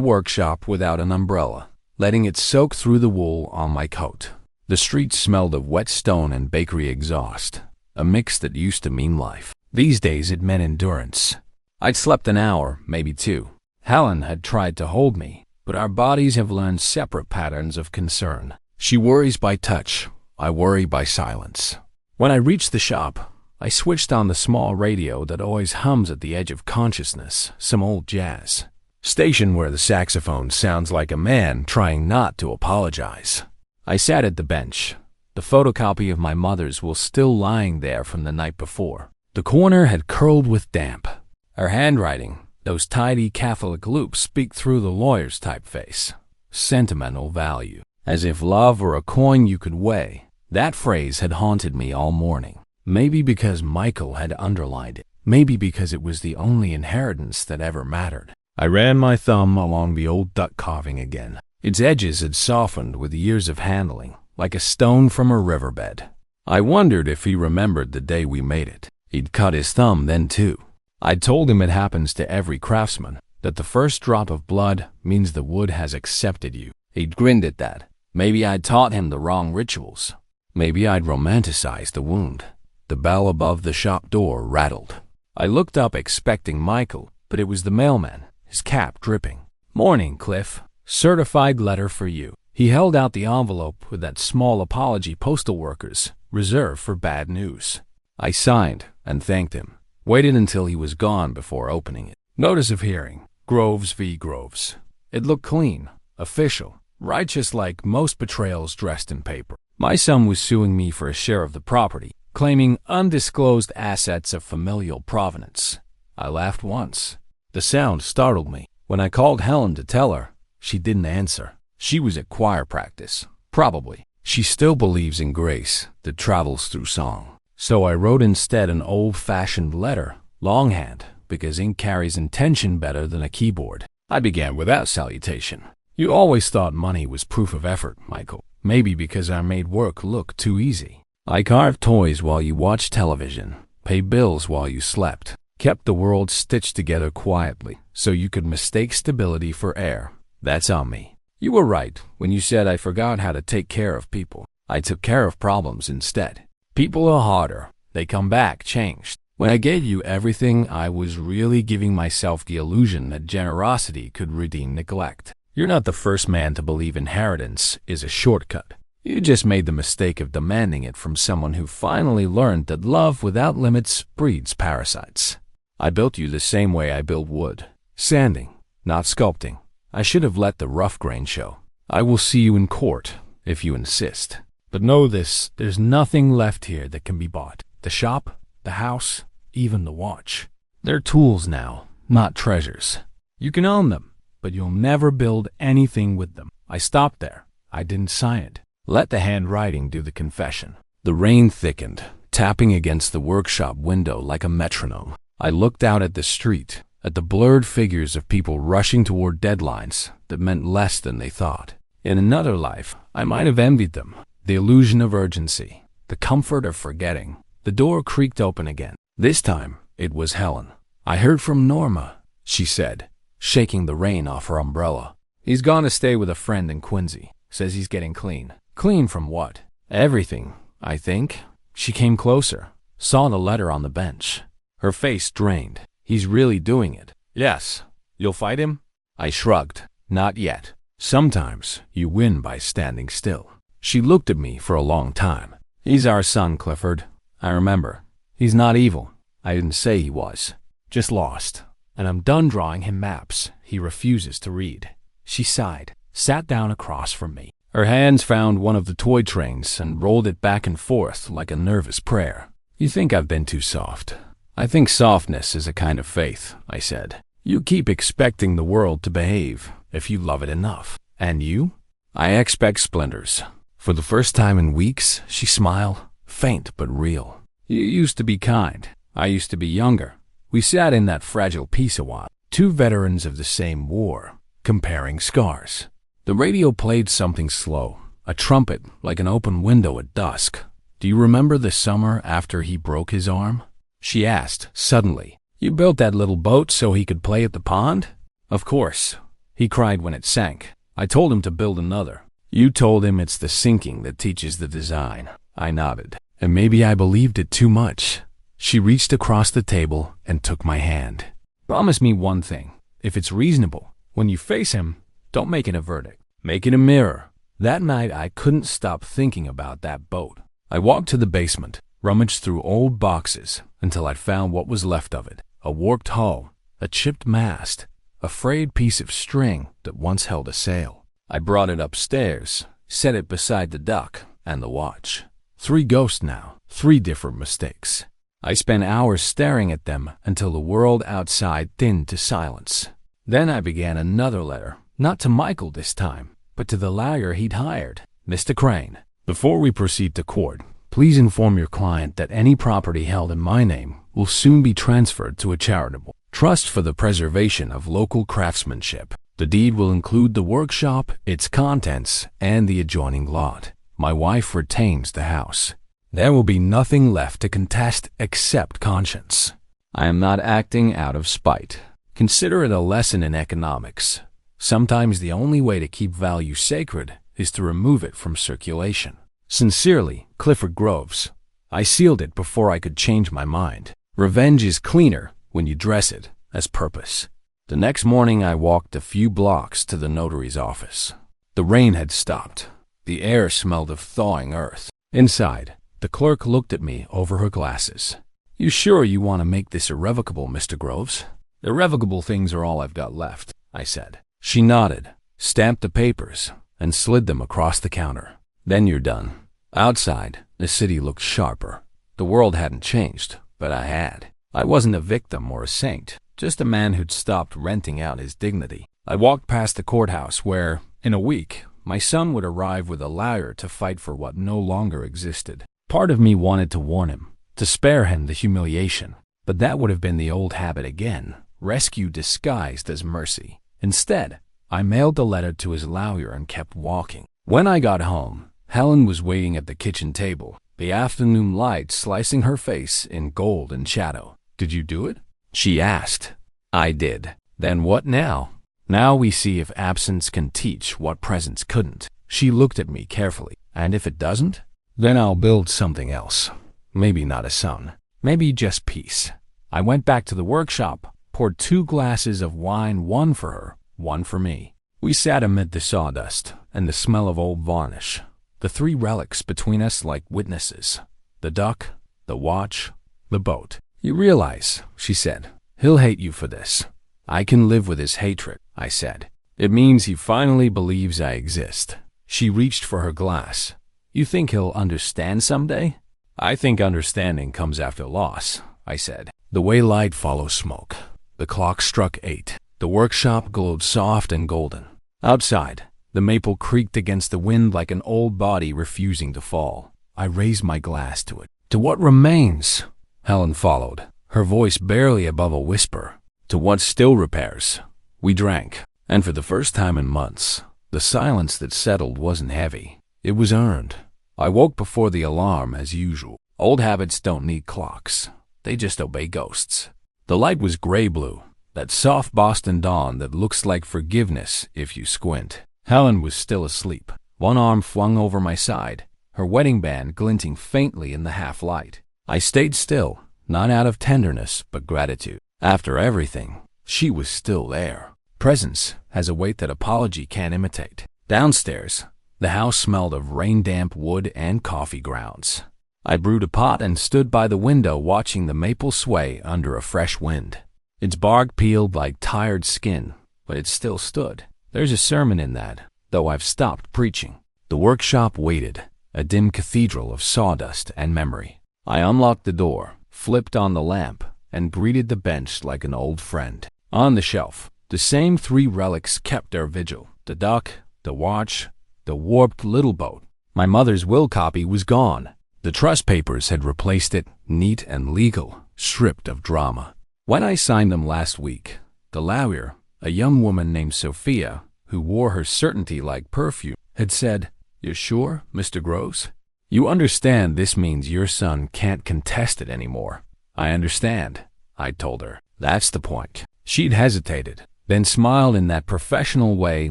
workshop without an umbrella, letting it soak through the wool on my coat. The street smelled of wet stone and bakery exhaust, a mix that used to mean life. These days it meant endurance. I'd slept an hour, maybe two. Helen had tried to hold me, but our bodies have learned separate patterns of concern. She worries by touch. I worry by silence. When I reached the shop, I switched on the small radio that always hums at the edge of consciousness, some old jazz. Station where the saxophone sounds like a man trying not to apologize. I sat at the bench. The photocopy of my mother's was still lying there from the night before. The corner had curled with damp. Her handwriting, those tidy Catholic loops, speak through the lawyer's typeface. Sentimental value. As if love were a coin you could weigh. That phrase had haunted me all morning. Maybe because Michael had underlined it. Maybe because it was the only inheritance that ever mattered. I ran my thumb along the old duck carving again. Its edges had softened with years of handling, like a stone from a riverbed. I wondered if he remembered the day we made it. He'd cut his thumb then too. I'd told him it happens to every craftsman, that the first drop of blood means the wood has accepted you. He'd grinned at that. Maybe I'd taught him the wrong rituals. Maybe I'd romanticized the wound. The bell above the shop door rattled. I looked up expecting Michael, but it was the mailman, his cap dripping. "Morning, Cliff. Certified letter for you." He held out the envelope with that small apology postal workers reserve for bad news. I signed and thanked him. Waited until he was gone before opening it. Notice of hearing. Groves v. Groves. It looked clean, official, righteous like most betrayals dressed in paper. My son was suing me for a share of the property, claiming undisclosed assets of familial provenance. I laughed once. The sound startled me. When I called Helen to tell her, she didn't answer. She was at choir practice. Probably. She still believes in grace that travels through song. So I wrote instead an old-fashioned letter, longhand, because ink carries intention better than a keyboard. I began without salutation. "You always thought money was proof of effort, Michael. Maybe because I made work look too easy. I carved toys while you watched television, paid bills while you slept, kept the world stitched together quietly so you could mistake stability for air. That's on me. You were right when you said I forgot how to take care of people. I took care of problems instead. People are harder. They come back changed. When I gave you everything, I was really giving myself the illusion that generosity could redeem neglect. You're not the first man to believe inheritance is a shortcut. You just made the mistake of demanding it from someone who finally learned that love without limits breeds parasites. I built you the same way I build wood. Sanding, not sculpting. I should have let the rough grain show. I will see you in court, if you insist. But know this, there's nothing left here that can be bought. The shop, the house, even the watch. They're tools now, not treasures. You can own them, but you'll never build anything with them. I stopped there. I didn't sign it. Let the handwriting do the confession. The rain thickened, tapping against the workshop window like a metronome. I looked out at the street, at the blurred figures of people rushing toward deadlines that meant less than they thought. In another life, I might have envied them. The illusion of urgency, the comfort of forgetting. The door creaked open again. This time, it was Helen. "I heard from Norma," she said, shaking the rain off her umbrella. "He's gone to stay with a friend in Quincy. Says he's getting clean." "Clean from what?" "Everything, I think." She came closer, saw the letter on the bench. Her face drained. "He's really doing it." "Yes. You'll fight him?" I shrugged. "Not yet. Sometimes you win by standing still." She looked at me for a long time. "He's our son, Clifford. I remember. He's not evil. I didn't say he was. Just lost. And I'm done drawing him maps he refuses to read." She sighed, sat down across from me. Her hands found one of the toy trains and rolled it back and forth like a nervous prayer. "You think I've been too soft." "I think softness is a kind of faith," I said. "You keep expecting the world to behave if you love it enough. And you?" "I expect splinters." For the first time in weeks, she smiled, faint but real. "You used to be kind. I used to be younger. We sat in that fragile peace a while, two veterans of the same war, comparing scars. The radio played something slow, a trumpet like an open window at dusk. Do you remember the summer after he broke his arm?" She asked, suddenly. "You built that little boat so he could play at the pond?" "Of course." He cried when it sank. I told him to build another. "You told him it's the sinking that teaches the design." I nodded. And maybe I believed it too much. She reached across the table and took my hand. Promise me one thing. If it's reasonable, when you face him, don't make it a verdict. Make it a mirror. That night, I couldn't stop thinking about that boat. I walked to the basement, rummaged through old boxes until I found what was left of it. A warped hull, a chipped mast, a frayed piece of string that once held a sail. I brought it upstairs, set it beside the duck and the watch. 3 ghosts now, 3 different mistakes. I spent hours staring at them until the world outside thinned to silence. Then I began another letter, not to Michael this time, but to the lawyer he'd hired, Mr. Crane. Before we proceed to court, please inform your client that any property held in my name will soon be transferred to a charitable trust for the preservation of local craftsmanship. The deed will include the workshop, its contents, and the adjoining lot. My wife retains the house. There will be nothing left to contest except conscience. I am not acting out of spite. Consider it a lesson in economics. Sometimes the only way to keep value sacred is to remove it from circulation. Sincerely, Clifford Groves. I sealed it before I could change my mind. Revenge is cleaner when you dress it as purpose. The next morning I walked a few blocks to the notary's office. The rain had stopped. The air smelled of thawing earth. Inside, the clerk looked at me over her glasses. You sure you want to make this irrevocable, Mr. Groves? Irrevocable things are all I've got left, I said. She nodded, stamped the papers, and slid them across the counter. Then you're done. Outside, the city looked sharper. The world hadn't changed, but I had. I wasn't a victim or a saint, just a man who'd stopped renting out his dignity. I walked past the courthouse where, in a week, my son would arrive with a lawyer to fight for what no longer existed. Part of me wanted to warn him, to spare him the humiliation, but that would have been the old habit again, rescue disguised as mercy. Instead, I mailed the letter to his lawyer and kept walking. When I got home, Helen was waiting at the kitchen table, the afternoon light slicing her face in gold and shadow. Did you do it? She asked. I did. Then what now? Now we see if absence can teach what presence couldn't. She looked at me carefully. And if it doesn't? Then I'll build something else. Maybe not a son. Maybe just peace. I went back to the workshop, poured 2 glasses of wine, one for her, one for me. We sat amid the sawdust and the smell of old varnish, the 3 relics between us like witnesses, the duck, the watch, the boat. You realize, she said, he'll hate you for this. I can live with his hatred, I said. It means he finally believes I exist. She reached for her glass. You think he'll understand someday? I think understanding comes after loss, I said. The way light follows smoke. The clock struck 8. The workshop glowed soft and golden. Outside, the maple creaked against the wind like an old body refusing to fall. I raised my glass to it. To what remains? Helen followed, her voice barely above a whisper. To what still repairs. We drank, and for the first time in months, the silence that settled wasn't heavy. It was earned. I woke before the alarm as usual. Old habits don't need clocks. They just obey ghosts. The light was gray-blue, that soft Boston dawn that looks like forgiveness if you squint. Helen was still asleep, one arm flung over my side, her wedding band glinting faintly in the half-light. I stayed still, not out of tenderness but gratitude. After everything, she was still there. Presence has a weight that apology can't imitate. Downstairs, the house smelled of rain-damp wood and coffee grounds. I brewed a pot and stood by the window watching the maple sway under a fresh wind. Its bark peeled like tired skin, but it still stood. There's a sermon in that, though I've stopped preaching. The workshop waited, a dim cathedral of sawdust and memory. I unlocked the door, flipped on the lamp, and greeted the bench like an old friend. On the shelf, the same 3 relics kept their vigil. The duck, the watch, the warped little boat. My mother's will copy was gone. The trust papers had replaced it, neat and legal, stripped of drama. When I signed them last week, the lawyer, a young woman named Sophia, who wore her certainty like perfume, had said, "You're sure, Mr. Groves? You understand this means your son can't contest it anymore." I understand, I told her. That's the point. She'd hesitated, then smiled in that professional way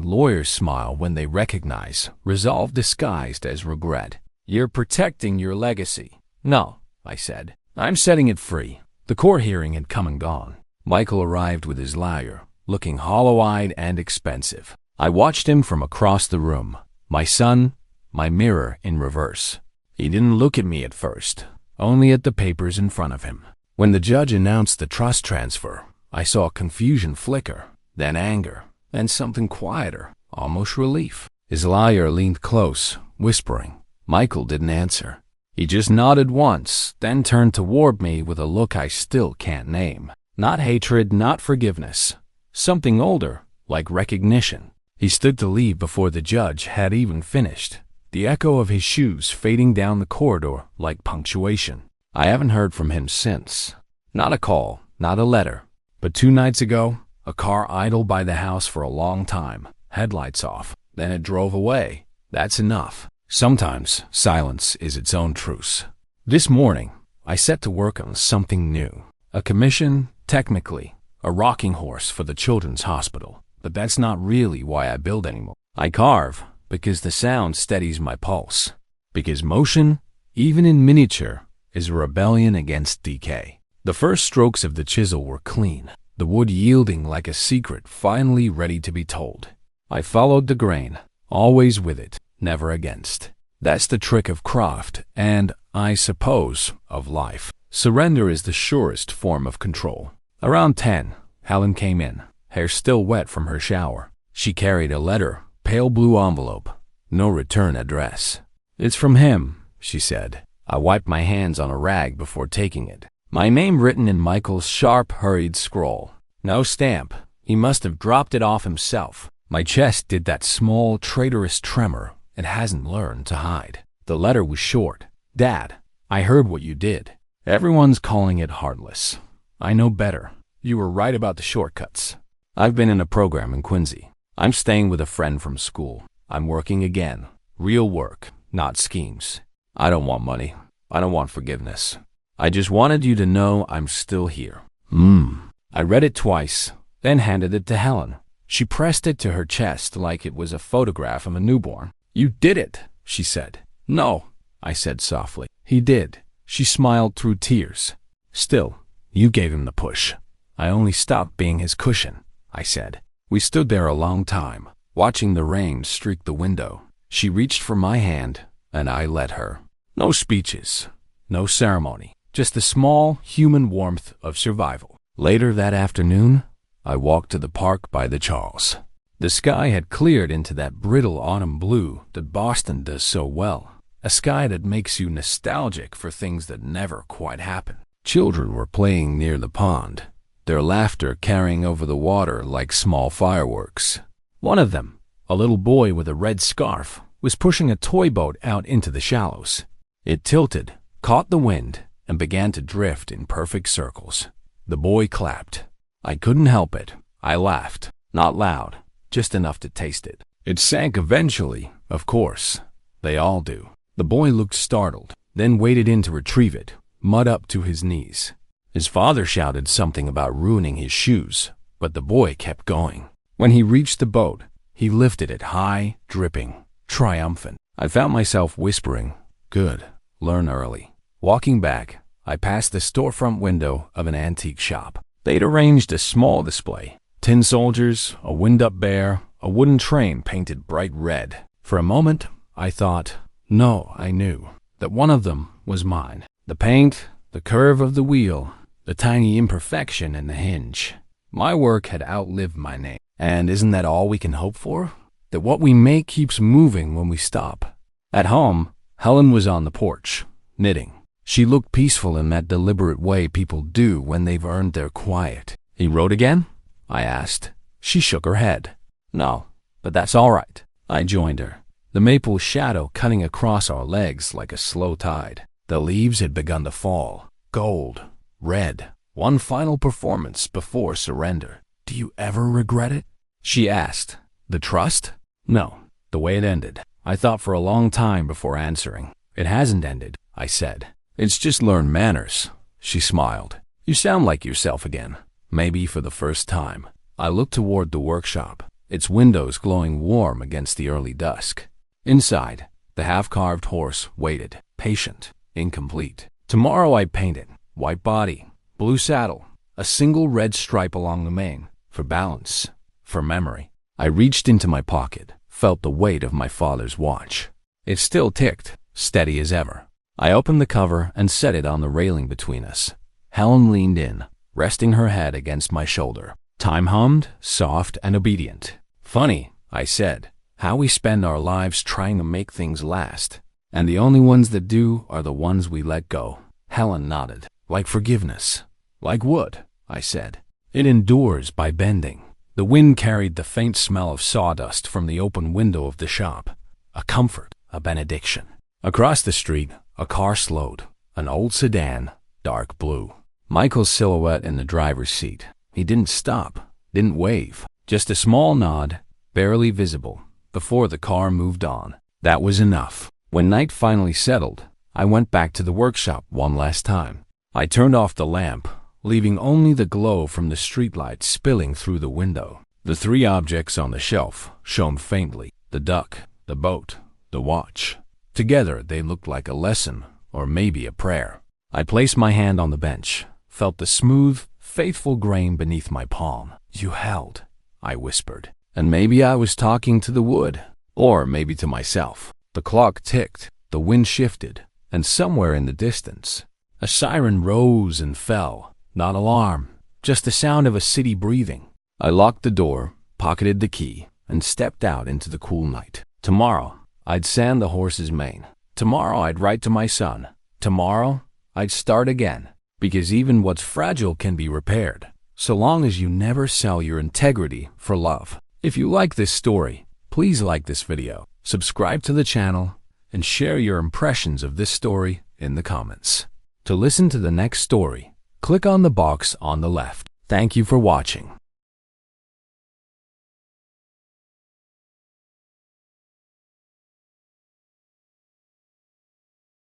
lawyers smile when they recognize resolve disguised as regret. You're protecting your legacy. No, I said. I'm setting it free. The court hearing had come and gone. Michael arrived with his lawyer, looking hollow-eyed and expensive. I watched him from across the room, my son, my mirror in reverse. He didn't look at me at first, only at the papers in front of him. When the judge announced the trust transfer, I saw confusion flicker, then anger, and something quieter, almost relief. His lawyer leaned close, whispering. Michael didn't answer. He just nodded once, then turned toward me with a look I still can't name. Not hatred, not forgiveness. Something older, like recognition. He stood to leave before the judge had even finished, the echo of his shoes fading down the corridor like punctuation. I haven't heard from him since. Not a call, not a letter. But 2 nights ago, a car idled by the house for a long time, headlights off. Then it drove away. That's enough. Sometimes silence is its own truce. This morning, I set to work on something new. A commission, technically, a rocking horse for the children's hospital. But that's not really why I build anymore. I carve because the sound steadies my pulse. Because motion, even in miniature, is a rebellion against decay. The first strokes of the chisel were clean, the wood yielding like a secret finally ready to be told. I followed the grain, always with it, never against. That's the trick of craft and, I suppose, of life. Surrender is the surest form of control. Around 10, Helen came in, hair still wet from her shower. She carried a letter, pale blue envelope, no return address. "It's from him," she said. I wiped my hands on a rag before taking it. My name written in Michael's sharp, hurried scroll. No stamp. He must have dropped it off himself. My chest did that small, traitorous tremor it hasn't learned to hide. The letter was short. "Dad, I heard what you did. Everyone's calling it heartless. I know better. You were right about the shortcuts. I've been in a program in Quincy. I'm staying with a friend from school. I'm working again. Real work, not schemes. I don't want money. I don't want forgiveness. I just wanted you to know I'm still here." I read it twice, then handed it to Helen. She pressed it to her chest like it was a photograph of a newborn. "You did it," she said. "No," I said softly. "He did." She smiled through tears. "Still, you gave him the push." "I only stopped being his cushion," I said. We stood there a long time, watching the rain streak the window. She reached for my hand, and I let her. No speeches, no ceremony, just the small human warmth of survival. Later that afternoon, I walked to the park by the Charles. The sky had cleared into that brittle autumn blue that Boston does so well, a sky that makes you nostalgic for things that never quite happen. Children were playing near the pond, their laughter carrying over the water like small fireworks. One of them, a little boy with a red scarf, was pushing a toy boat out into the shallows. It tilted, caught the wind, and began to drift in perfect circles. The boy clapped. I couldn't help it. I laughed, not loud, just enough to taste it. It sank eventually, of course. They all do. The boy looked startled, then waded in to retrieve it, mud up to his knees. His father shouted something about ruining his shoes, but the boy kept going. When he reached the boat, he lifted it high, dripping, triumphant. I found myself whispering, "Good, learn early." Walking back, I passed the storefront window of an antique shop. They'd arranged a small display. Tin soldiers, a wind-up bear, a wooden train painted bright red. For a moment, I thought, no, I knew, that one of them was mine. The paint, the curve of the wheel, the tiny imperfection in the hinge. My work had outlived my name. And isn't that all we can hope for? That what we make keeps moving when we stop. At home, Helen was on the porch, knitting. She looked peaceful in that deliberate way people do when they've earned their quiet. "He wrote again?" I asked. She shook her head. "No, but that's all right." I joined her, the maple shadow cutting across our legs like a slow tide. The leaves had begun to fall, gold, red. One final performance before surrender. "Do you ever regret it?" she asked. "The trust?" "No, the way it ended." I thought for a long time before answering. "It hasn't ended," I said. "It's just learned manners." She smiled. "You sound like yourself again, maybe for the first time." I looked toward the workshop, its windows glowing warm against the early dusk. Inside, the half-carved horse waited, patient, incomplete. Tomorrow I'd paint it, white body, blue saddle, a single red stripe along the mane, for balance, for memory. I reached into my pocket, felt the weight of my father's watch. It still ticked, steady as ever. I opened the cover and set it on the railing between us. Helen leaned in, resting her head against my shoulder. Time hummed, soft and obedient. Funny, I said, how we spend our lives trying to make things last. And the only ones that do are the ones we let go. Helen nodded. Like forgiveness. Like wood, I said. It endures by bending. The wind carried the faint smell of sawdust from the open window of the shop. A comfort, a benediction. Across the street, a car slowed. An old sedan, dark blue. Michael's silhouette in the driver's seat. He didn't stop, didn't wave. Just a small nod, barely visible, before the car moved on. That was enough. When night finally settled, I went back to the workshop one last time. I turned off the lamp, leaving only the glow from the streetlight spilling through the window. The three objects on the shelf shone faintly. The duck, the boat, the watch. Together they looked like a lesson, or maybe a prayer. I placed my hand on the bench, felt the smooth, faithful grain beneath my palm. You held, I whispered. And maybe I was talking to the wood, or maybe to myself. The clock ticked, the wind shifted, and somewhere in the distance, a siren rose and fell. Not alarm, just the sound of a city breathing. I locked the door, pocketed the key, and stepped out into the cool night. Tomorrow, I'd sand the horse's mane. Tomorrow, I'd write to my son. Tomorrow, I'd start again. Because even what's fragile can be repaired, so long as you never sell your integrity for love. If you like this story, please like this video, subscribe to the channel, and share your impressions of this story in the comments. To listen to the next story, click on the box on the left. Thank you for watching.